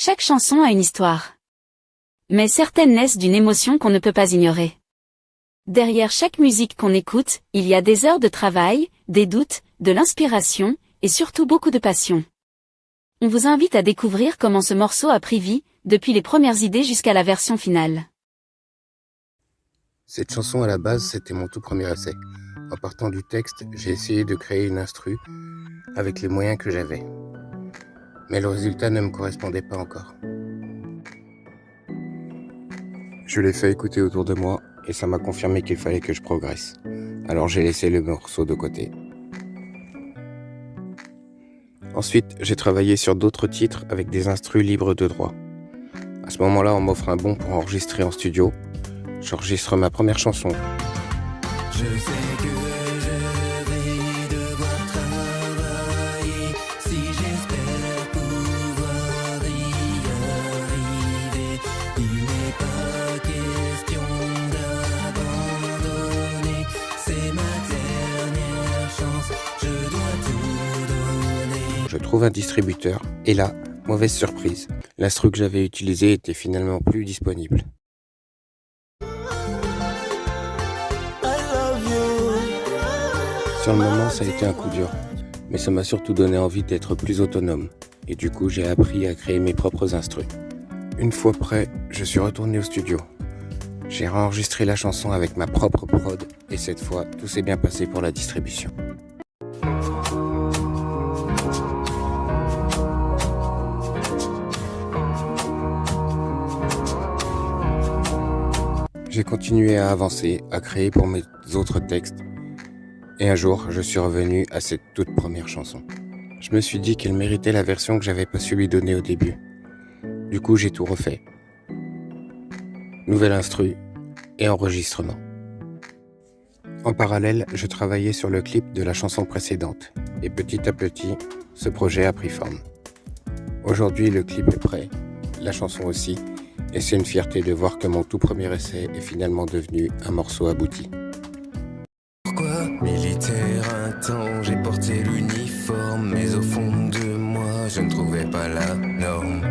Chaque chanson a une histoire. Mais certaines naissent d'une émotion qu'on ne peut pas ignorer. Derrière chaque musique qu'on écoute, il y a des heures de travail, des doutes, de l'inspiration, et surtout beaucoup de passion. On vous invite à découvrir comment ce morceau a pris vie, depuis les premières idées jusqu'à la version finale. Cette chanson à la base, c'était mon tout premier essai. En partant du texte, j'ai essayé de créer une instru avec les moyens que j'avais. Mais le résultat ne me correspondait pas encore. Je l'ai fait écouter autour de moi et ça m'a confirmé qu'il fallait que je progresse. Alors j'ai laissé le morceau de côté. Ensuite, j'ai travaillé sur d'autres titres avec des instrus libres de droit. À ce moment-là, on m'offre un bon pour enregistrer en studio. J'enregistre ma première chanson. Je sais que je vais devoir travailler si j'espère pouvoir y arriver. Il n'est pas question d'abandonner, c'est ma dernière chance, je dois tout donner. Je trouve un distributeur et là, mauvaise surprise. L'instru que j'avais utilisé était finalement plus disponible. Sur le moment, ça a été un coup dur, mais ça m'a surtout donné envie d'être plus autonome. Et du coup, j'ai appris à créer mes propres instrus. Une fois prêt, je suis retourné au studio. J'ai enregistré la chanson avec ma propre prod, et cette fois, tout s'est bien passé pour la distribution. J'ai continué à avancer, à créer pour mes autres textes. Et un jour, je suis revenu à cette toute première chanson. Je me suis dit qu'elle méritait la version que j'avais pas su lui donner au début. Du coup, j'ai tout refait. Nouvelle instru et enregistrement. En parallèle, je travaillais sur le clip de la chanson précédente. Et petit à petit, ce projet a pris forme. Aujourd'hui, le clip est prêt, la chanson aussi, et c'est une fierté de voir que mon tout premier essai est finalement devenu un morceau abouti. Pourquoi militaire un temps, j'ai porté l'uniforme, mais au fond de moi, je ne trouvais pas la norme.